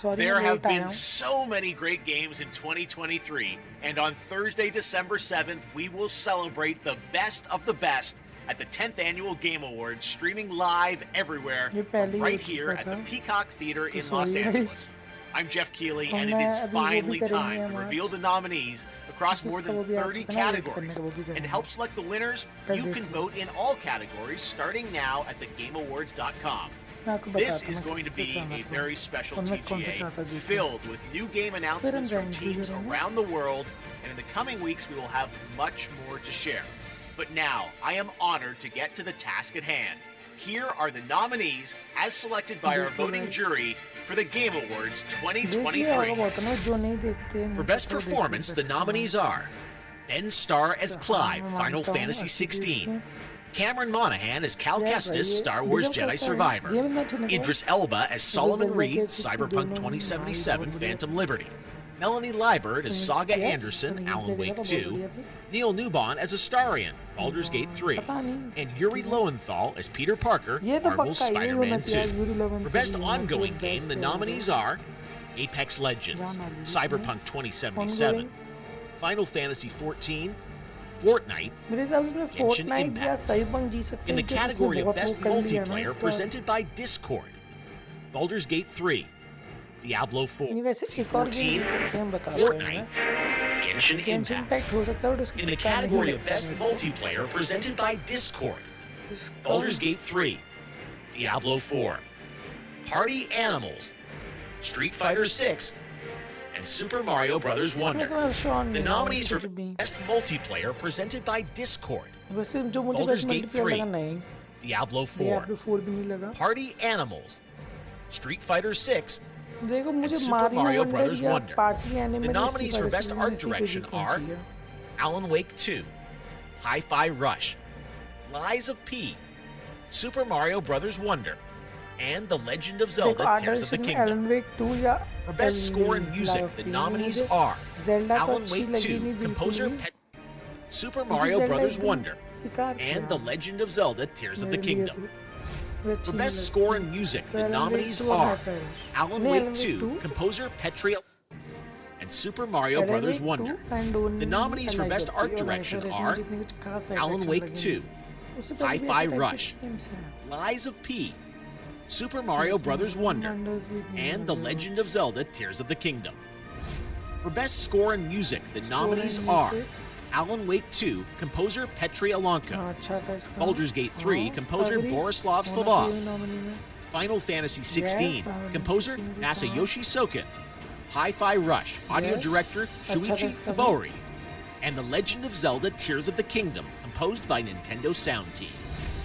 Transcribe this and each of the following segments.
There have been so many great games in 2023, and on Thursday, December 7th, we will celebrate the best of the best at the 10th Annual Game Awards, streaming live everywhere from right here at the Peacock Theater in Los Angeles. I'm Jeff Keighley, and it is finally time to reveal the nominees across more than 30 categories. And to help select the winners, you can vote in all categories starting now at thegameawards.com. This is going to be a very special TGA filled with new game announcements from teams around the world, and in the coming weeks we will have much more to share. But now, I am honored to get to the task at hand. Here are the nominees as selected by our voting jury for the Game Awards 2023. For Best Performance, the nominees are Ben Starr as Clive, Final Fantasy XVI. Cameron Monaghan as Cal Kestis, Star Wars Jedi Survivor. Idris Elba as Solomon Reed, Cyberpunk 2077, Phantom Liberty. Melanie Liebert as Saga Anderson, Alan Wake 2. Neil Newbon as Astarion, Baldur's Gate 3. And Yuri Lowenthal as Peter Parker, Marvel's Spider-Man 2. For Best Ongoing Game, the nominees are Apex Legends, Cyberpunk 2077, Final Fantasy XIV, Fortnite, Genshin Impact. In the category of Best Multiplayer, presented by Discord, Baldur's Gate 3, Diablo 4, C14, Fortnite, Genshin Impact. In the category of Best Multiplayer, presented by Discord, Baldur's Gate 3, Diablo 4, Party Animals, Street Fighter 6, and Super Mario Bros. Wonder. The nominees for Best Multiplayer presented by Discord, Baldur's Gate 3, Diablo 4, Party Animals, Street Fighter 6, and Super Mario Bros. Wonder. The nominees for Best Art Direction are Alan Wake 2, Hi-Fi Rush, Lies of P, Super Mario Bros. Wonder, and The Legend of Zelda Tears of the Kingdom. For Best Score and Music, the nominees are Alan Wake 2, composer Super Mario Bros. Wonder, and The Legend of Zelda Tears of the Kingdom. For Best Score and Music, the nominees are Alan Wake 2, composer Petria, and Super Mario Bros. Wonder. The nominees for Best Art Direction are Alan Wake 2, Hi-Fi Rush, Lies of P, Super Mario Bros. Wonder, and The Legend of Zelda Tears of the Kingdom. For Best Score and Music, the nominees are Alan Wake 2, composer Petri Alonka. Baldur's Gate 3, composer Borislav Slavov. Final Fantasy XVI, composer Masayoshi Soken. Hi-Fi Rush, audio director Shuichi Kobori. And The Legend of Zelda Tears of the Kingdom, composed by Nintendo Sound Team.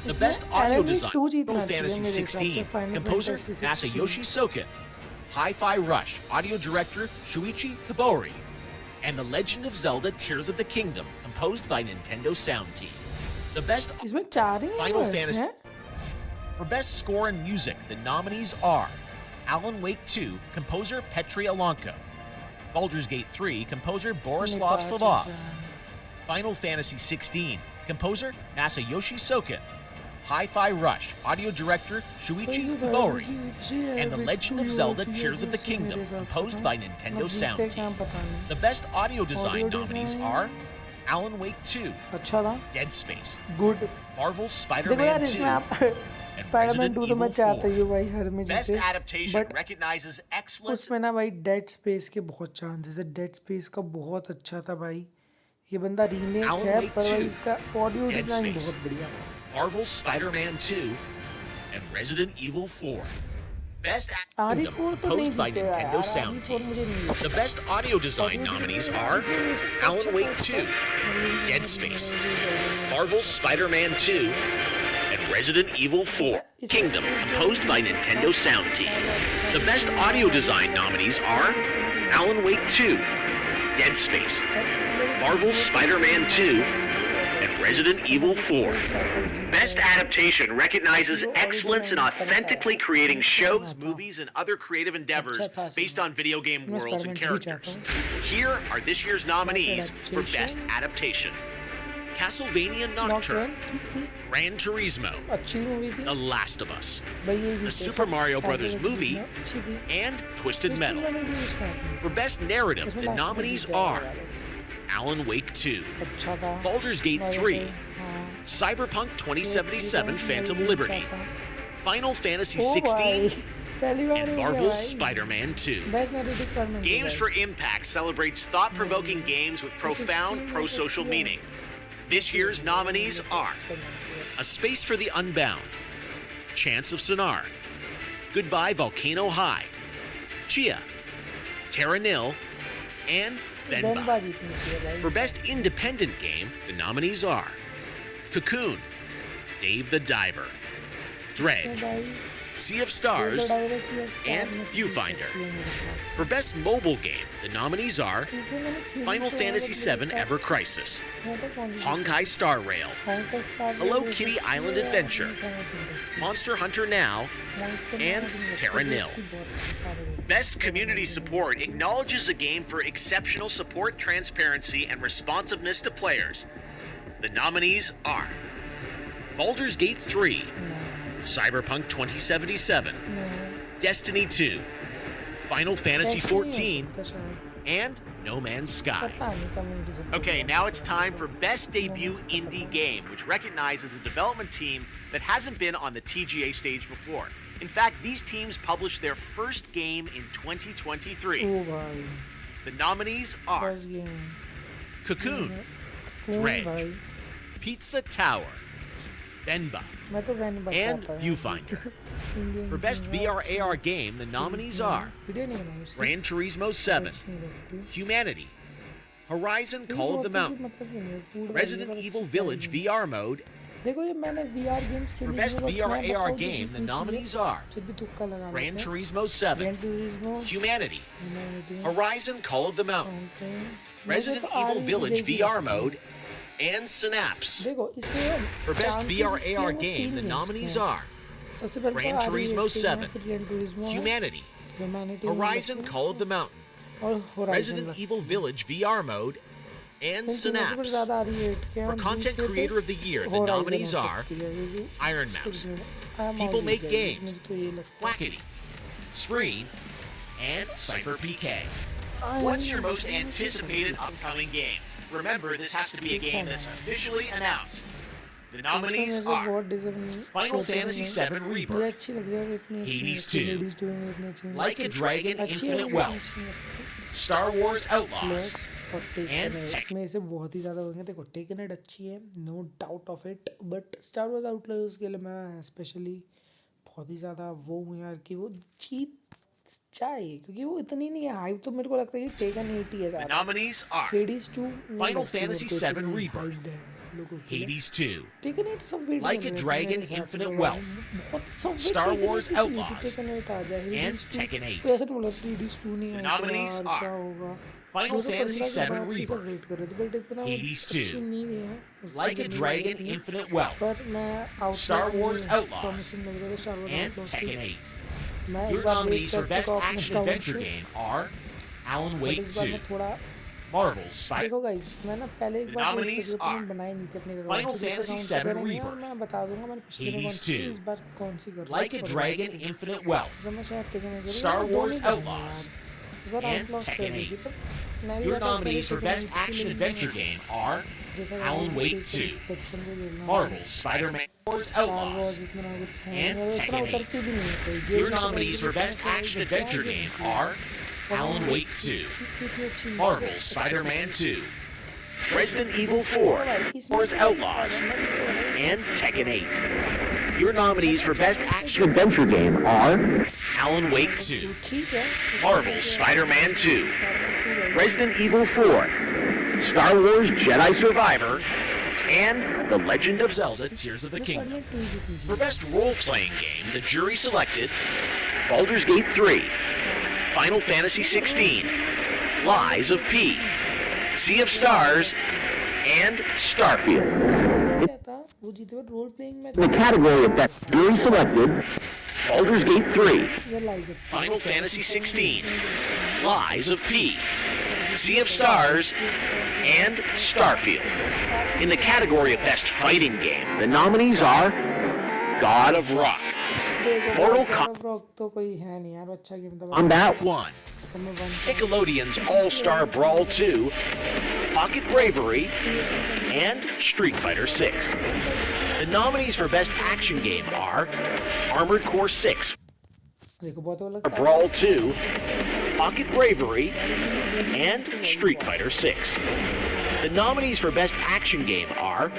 The Best Audio Design, Final Fantasy XVI, composer Masayoshi Soken. Hi-Fi Rush, audio director Shuichi Kobori. And The Legend of Zelda Tears of the Kingdom, composed by Nintendo Sound Team. The Best Final Fantasy. For Best Score and Music, the nominees are Alan Wake 2, composer Petri Alonko. Baldur's Gate 3, composer Borislav Slavov. Final Fantasy XVI, composer Masayoshi Soken. Hi-Fi Rush, audio director Shuichi Kobori, and The Legend of Zelda Tears of the Kingdom, composed by Nintendo Sound Team. The Best Audio Design nominees are Alan Wake 2, Dead Space, Marvel's Spider-Man 2, and Resident Evil 4. Best Adaptation recognizes excellence. उसमें ना भाई dead space के बहुत chances है dead space का बहुत अच्छा था भाई ये बंदा रीमेक है पर इसका ऑडियो डिजाइन बहुत बढ़िया है Marvel's Spider-Man 2, and Resident Evil 4. Best Acting composed by Nintendo Sound Team. The Best Audio Design nominees are Alan Wake 2, Dead Space, Marvel's Spider-Man 2, and Resident Evil 4. Kingdom, composed by Nintendo Sound Team. The Best Audio Design nominees are Alan Wake 2, Dead Space, Marvel's Spider-Man 2, and Resident Evil 4. Best Adaptation recognizes excellence in authentically creating shows, movies, and other creative endeavors based on video game worlds and characters. Here are this year's nominees for Best Adaptation. Castlevania Nocturne, ठीक थी, Gran Turismo, अच्छी movie थी। The Last of Us, भाई ये The जीते Super सब, Mario आगे Brothers वाली movie, फिल्म अच्छी थी। and Twisted Twisted Metal. Metal भी उसमें आई For Best Narrative, थी। the उसमें nominees last में are जीते वाले। Alan Wake 2, अच्छा था। Baldur's Gate मजा 3, था, हाँ। Cyberpunk ये 2077 जीता, Phantom ये भी Liberty, अच्छा था। Final Fantasy ओ 16, भाई, पहली बार and हो गया Marvel's भाई। Spider-Man 2. Best narrative Spider-Man को Games भाई। for Impact celebrates thought-provoking games with profound pro-social meaning. This year's nominees are A Space for the Unbound, Chance of Sonar, Goodbye Volcano High, Chia, Terra Nil, and Venba. Venba जीतनी चाहिए भाई। For Best Independent Game, the nominees are Cocoon, Dave the Diver, Dredge, भाई, Sea of Stars, and Viewfinder. For Best Mobile Game, the nominees are Final Fantasy VII Ever Crisis, Honkai Star Rail, Hello Kitty Island Adventure, Monster Hunter Now, and Terra Nil. Best Community Support acknowledges a game for exceptional support, transparency, and responsiveness to players. The nominees are Baldur's Gate 3, Cyberpunk 2077, Destiny 2, Final Fantasy 14, and No Man's Sky. Okay, now it's time for Best Debut Indie Game, which recognizes a development team that hasn't been on the TGA stage before. In fact, these teams published their first game in 2023. ओ भाई, The nominees are बस ये Cocoon, कौन Dredge, भाई? Pizza Tower, Venba, मैं तो Venba and चाहता हूँ। Viewfinder. Indian For Best game VR AR game, the nominees are video नहीं बनाई उसकी। Gran Turismo 7, अच्छी लगती। Humanity, Horizon Call of the Mountain, मतलब ये नहीं, food Resident वाली Evil वाली Village चीज़ VR mode. देखो ये मैंने VR games For खेली Best है, VR मैं AR बताऊँ game, the जितनी nominees चीज़ें are खुद भी तुक्का लगा Gran लेते हैं। Turismo 7, Gran Turismo, Humanity, Humanity, Horizon Call of the Mountain, Mountain, Resident मुझे तो Evil RE Village देखी VR है। mode, and Synapse. देखो इसमें For Best chances VR इसके AR वो game, तीन the games nominees हैं। are सबसे पहले Gran तो Turismo RE 7, फिर Gran Turismo है, Humanity, Humanity Horizon है, Call of the Mountain, और Horizon Resident लगती Evil है। Village VR mode, and इन तीनों के ऊपर Synapse. ज़्यादा RE के हैं For और Content दूसरे पे Creator of the Year, the Horizon nominees हो are सकती है, क्योंकि Iron Mouse, I'm People out Make with Games, मुझे तो ये लगता है। Wackety, Screen, and Cypher PK. Iron What's your Man most anticipated upcoming game? Remember, this has to be a game that's officially announced. The nominees मुझे are बहुत deserving Final सोचा Fantasy नहीं। VII मुझे Rebirth, अच्छी लग रही है, इतनी अच्छी नहीं Hades लगती। 2, Hades 2 में इतनी अच्छी नहीं Like a लगती। Dragon अच्छी है, Infinite लेकिन Wealth, अच्छी नहीं लगती। Star Wars Plus Outlaws, और and Taken Tekken. में से बहुत ही ज़्यादा होंगे। देखो Taken अच्छी है, no doubt of it, but Star Wars Outlaws के लिए मैं especially बहुत ही ज़्यादा वो हूँ यार कि वो cheap चाहिए, क्योंकि वो इतनी नहीं है। हाइप तो मेरे को लगता है कि Taken 80 है The ज़्यादा। nominees are Hades 2 नहीं Final लगती Fantasy मेरे को VII इतनी Rebirth, hyped है लोगों के लिए। Hades 2, Taken 8 सब वेट Like कर a रहे थे Dragon मेरे हिसाब से Infinite तो भाई, Wealth, बहुत सब वेट Star Taken 8 Wars किसी नहीं Outlaws, थी। Taken 8 आ जाए, and Hades 2 Tekken 8. कोई ऐसा नहीं बोला कि Hades 2 नहीं The आया तो nominees यार क्या are होगा। Final 2015 Fantasy के VII बाद से सब Rebirth, वेट कर रहे थे, बट इतना Hades अच्छी 2, नहीं है। उसके Like a लिए Dragon नहीं Infinite Wealth, पर मैं Star Outlaws Wars में Outlaws, promising लग रहा था Star Wars and Outlaws की। Tekken 8. मैं Your एक बार वेट nominees for कर Best चुका हूँ अपने Action account Adventure से, Game are Alan but Wake इस बार 2, मैं थोड़ा Marvel's Spider, देखो गाइस, मैं ना पहले एक The बार वेट nominees कर are मैंने बनाई नहीं थी अपने Final अकाउंट से, Fantasy दूसरे VII अकाउंट से करेंगे और Rebirth, मैं बता दूंगा मैंने पिछले में कौन Hades सी थी, 2, इस बार कौन सी कर रहा Like a Dragon Infinite Wealth, जब मैं शायद टेकन नहीं करूँ, Star मैं दोनों Wars ही करूँगा Outlaws, यार। इस बार and Outlaws Tekken कर रही थी, 8. पर मैं भी Your बता nominees for Best Action Adventure Game are Alan Wake 2, Marvel's Spider-Man Wars Outlaws, and Tekken 8. Your nominees for Best Action Adventure Game are Alan Wake 2, Marvel's Spider-Man 2, Resident Evil 4, Wars Outlaws, and Tekken 8. Your nominees for Best Action Adventure Game are Alan Wake 2, Marvel's Spider-Man 2, Resident Evil 4, Star Wars Jedi Survivor, and The Legend of Zelda Tears of the Kingdom. For Best Role-Playing Game, the jury selected Baldur's Gate 3, Final Fantasy 16, Lies of P, Sea of Stars, and Starfield. वो जीते हुए role playing में In the category of Best Jury selected Baldur's Gate 3, ये live Final Fantasy 16, Lies of P, Sea of Stars, and Starfield. In the category of Best Fighting Game, the nominees are God of Rock, Mortal तो कोई है नहीं यार अच्छा game था Kombat 1, तो मैं one Nickelodeon's All-Star Brawl 2, Pocket Bravery, and Street Fighter 6. The nominees for Best Action Game are Armored Core 6, देखो बहुत वो लगता है Brawl 2, Pocket Bravery, and Street Fighter 6. The nominees for Best Action Game are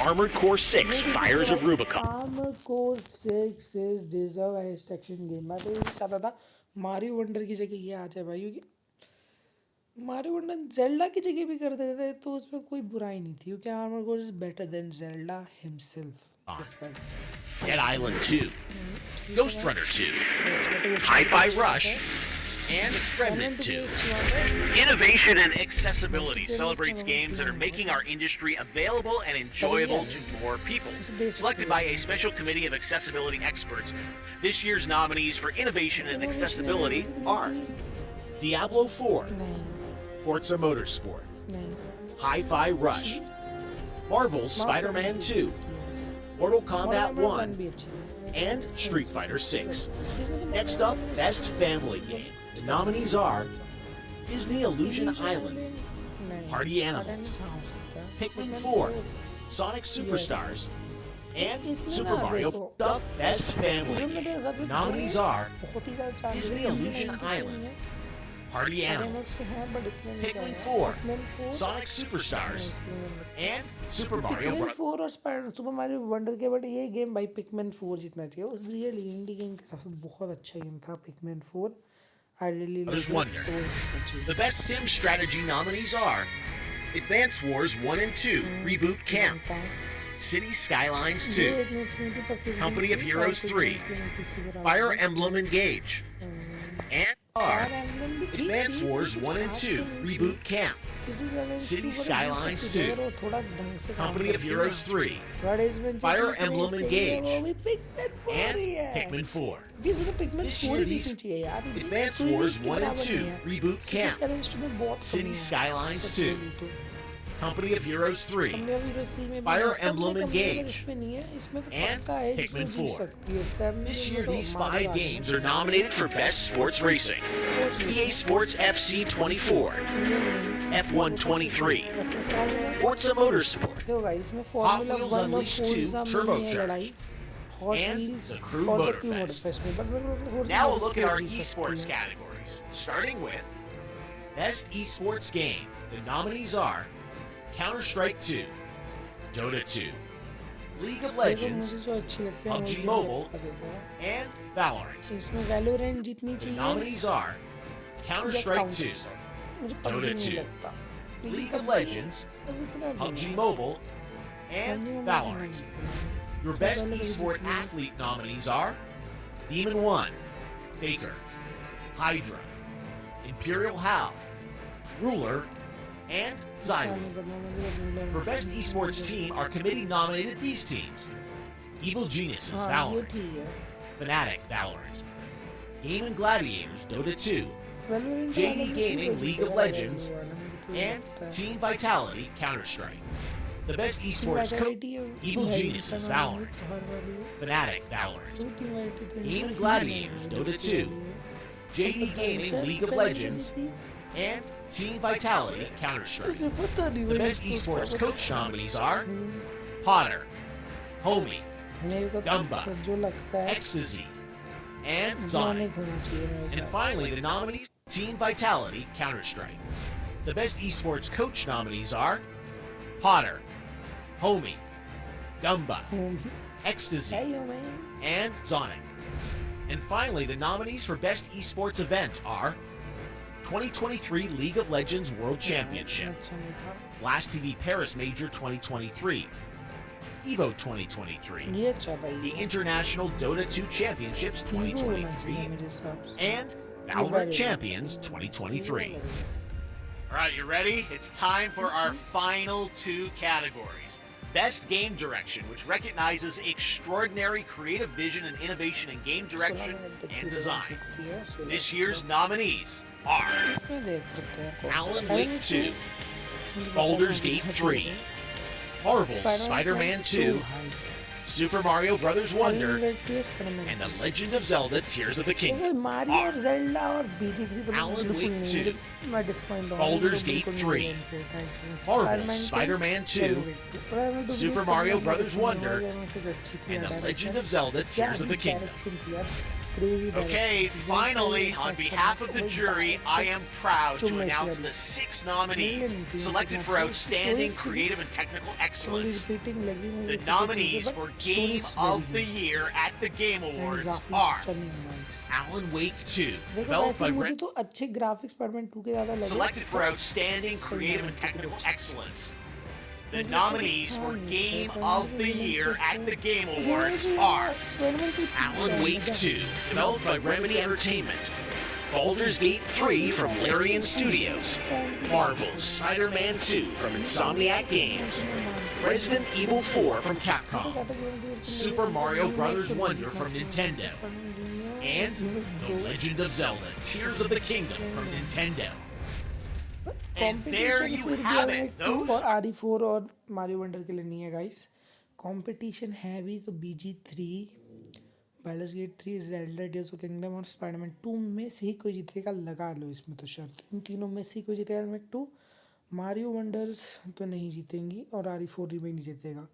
Armored Core 6, Fires of Rubicon, Armored Core 6 is deserve highest action game मैं तो ये चाहता था मारियो वंडर की जगह ये आ जाए भाई क्योंकि मारियो वंडर जेल्डा की जगह भी कर देते थे तो उसमें कोई बुराई नहीं थी क्योंकि armour core is better than Zelda himself Dead Island 2, Ghost Runner 2, Hi-Fi Rush, and Remnant 2. Innovation and accessibility celebrates games that are making our industry available and enjoyable to more people. Selected by a special committee of accessibility experts, this year's nominees for innovation and accessibility are Diablo 4, Forza Motorsport, Hi-Fi Rush, Marvel's Spider-Man 2, Mortal Kombat 1, and Street Fighter 6. Next up, Best Family Game. The nominees are Disney Illusion Island, Party Animals, Pikmin 4, Sonic Superstars, and Super Mario. The Best Family Game. The nominees are Disney Illusion Island, Party Animals, Pikmin 4, Sonic Superstars, and Super Mario पिकमैन 4 और super Mario wonder के but ये game भाई पिकमैन 4 जीतना चाहिए उस real इंडी game के साथ बहुत अच्छा गेम था पिकमैन 4 I really Brothers Wonder. The Best Sim Strategy nominees are Advance Wars 1 and 2, Reboot Camp, City Skylines 2, Company of Heroes 3, Fire Emblem Engage, and are Advance Wars 1 and 2, Reboot Camp, City Skylines 2, Company of Heroes 3, Fire Emblem Engage, and Pikmin 4. This year, these Advance Wars 1 and 2, Reboot Camp, City Skylines 2, Company of Heroes 3, Fire Emblem Engage, and Pikmin 4. This year, these 5 games are nominated for Best Sports Racing. EA Sports FC 24, F1 23, Forza Motorsport, Hot Wheels Unleashed 2 Turbocharged, and the Crew Motorfest. Now we'll look at our esports categories, starting with Best Esports Game. The nominees are Counter-Strike 2, Dota 2, League of Legends, PUBG Mobile, and Valorant. The nominees are Counter-Strike 2, Dota 2, League of Legends, PUBG Mobile, and Valorant. Your Best Esport Athlete nominees are Demon 1, Faker, Hydra, Imperial Hal, Ruler, and Zywu. For Best Esports Team, our committee nominated these teams: Evil Geniuses, Valorant, Fnatic, Valorant, Game and Gladiators, Dota 2, JD Gaming, League of Legends, and Team Vitality, Counter-Strike. The Best Esports Coach, Evil Geniuses, Valorant, Fnatic, Valorant, Game and Gladiators, Dota 2, JD Gaming, League of Legends, and Team Vitality, Counter-Strike. The Best Esports Coach nominees are Potter, Homie, Gumba, Ecstasy, and Sonic. And finally, the nominees, Team Vitality, Counter-Strike. The Best Esports Coach nominees are Potter, Homie, Gumba, Ecstasy, and Sonic. And finally, the nominees for Best Esports Event are 2023 League of Legends World Championship, Blast TV Paris Major 2023, EVO 2023, the International Dota 2 Championships 2023, and Valorant Champions 2023. All right, you ready? It's time for our final 2 categories. Best Game Direction, which recognizes extraordinary creative vision and innovation in game direction and design. This year's nominees are Alan Wake 2, Baldur's Gate 3, Marvel's Spider-Man 2, Super Mario Bros. Wonder, and The Legend of Zelda Tears of the Kingdom Mario और are Zelda और BG3 तो Alan बिल्कुल Wake नहीं 2, मैं disappoint हूँ Baldur's Gate 3, Marvel's Spider-Man 2, Super Mario Bros. Wonder, and The Legend of Zelda Tears of the Kingdom. Okay, finally, on behalf of the jury, I am proud to announce the 6 nominees selected for outstanding creative and technical excellence. The nominees for Game of the Year at the Game Awards are Alan Wake 2, developed by मुझे तो अच्छे graphics Spiderman 2 के ज्यादा लगे selected for outstanding creative and technical excellence. The nominees for Game of the Year at the Game Awards are Alan Wake 2, developed by Remedy Entertainment, Baldur's Gate 3 from Larian Studios, Marvel's Spider-Man 2 from Insomniac Games, Resident Evil 4 from Capcom, Super Mario Bros. Wonder from Nintendo, and The Legend of Zelda Tears of the Kingdom from Nintendo. And there you have it. Those और RE4 और Mario wonder के लिए नहीं है guys competition है भी तो BG3 Baldur's gate 3 Zelda tears of kingdom और स्पाइडरमैन 2 में से ही कोई जीतेगा लगा लो इसमें तो शर्त इन तीनों में से ही कोई जीतेगा स्पाइडरमैन 2 मारियो वंडर्स तो नहीं जीतेंगी और RE4 भी नहीं जीतेगा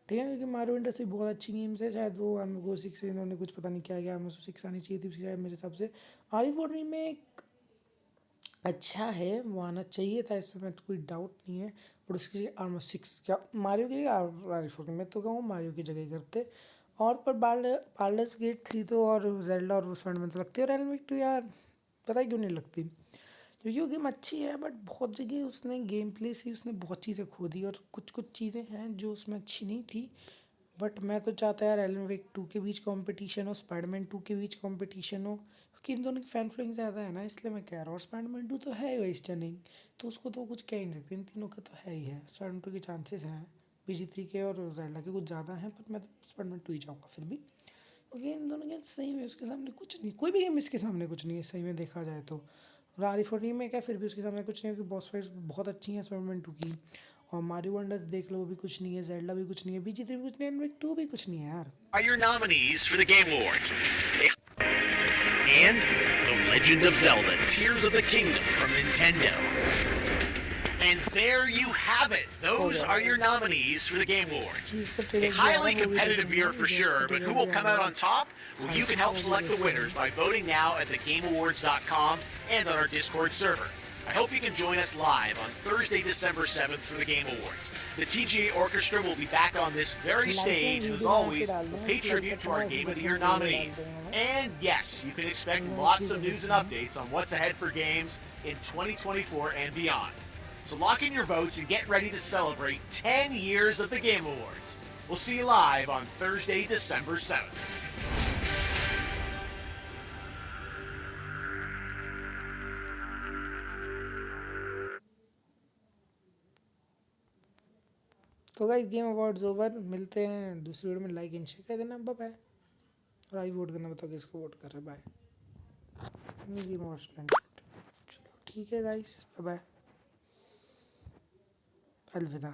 ठीक है क्योंकि मारियो वंडर्स भी बहुत अच्छी गेम्स है शायद वो आर्मो 6 इन्होंने कुछ पता नहीं क्या किया आर्मो 6 आनी चाहिए थी शायद मेरे हिसाब से RE4 रीमेक अच्छा है वो आना चाहिए था इसमें मैं तो कोई डाउट नहीं है बट उसकी जगह आर्मर 6 क्या मारियो की RE4 मैं तो कहूँ मारियो की जगह करते और पर बाल्डर्स गेट 3 तो और जेल्डा और स्पाइडरमैन तो लगती है और एलन वेक 2 यार पता है क्यों नहीं लगती क्योंकि वो गेम अच्छी है बट बहुत जगह उसने गेम प्ले से उसने बहुत चीज़ें खो दी और कुछ कुछ चीज़ें हैं जो उसमें अच्छी नहीं थी बट मैं तो चाहता यार एलन वेक 2 के बीच कंपटीशन हो स्पाइडरमैन 2 के बीच कंपटीशन हो क्योंकि इन दोनों की फैन फॉलोइंग ज़्यादा है ना इसलिए मैं कह रहा हूँ और स्पाइडरमैन 2 तो है ही वही स्टनिंग तो उसको तो कुछ कह ही नहीं सकते इन तीनों का तो है ही है स्पाइडरमैन 2 के चांसेस हैं BG3 के और ज़ेल्डा के कुछ ज़्यादा हैं पर मैं तो स्पाइडरमैन 2 ही चाहूँगा फिर भी क्योंकि इन दोनों के सही में उसके सामने कुछ नहीं कोई भी गेम इसके सामने कुछ नहीं है सही में देखा जाए तो और RE4 में क्या फिर भी उसके सामने कुछ नहीं है क्योंकि बॉस फाइट्स बहुत अच्छी हैं स्पाइडरमैन 2 की और मारियो वंडर्स देख लो वो भी कुछ नहीं है जेल्डा भी कुछ नहीं है BG3 भी कुछ नहीं है एंड 2 भी कुछ नहीं है यार are your nominees for the Game Awards. And The Legend of Zelda Tears of the Kingdom from Nintendo. And there you have it. Those are your nominees for the Game Awards. A highly competitive year for sure, but who will come out on top? Well, you can help select the winners by voting now at thegameawards.com and on our Discord server. I hope you can join us live on Thursday, December 7th for the Game Awards. The TGA Orchestra will be back on this very stage, and as always, will pay tribute to our Game of the Year nominees. And yes, you can expect lots of news and updates on what's ahead for games in 2024 and beyond. So lock in your votes and get ready to celebrate 10 years of the Game Awards. We'll see you live on Thursday, December 7th. तो guys game awards over मिलते हैं दूसरी video में like and share कर देना bye और आई vote करना बताओ किसको वोट कर रहे बाय गेम अवार्ड्स चलो ठीक है गाइस बाय अलविदा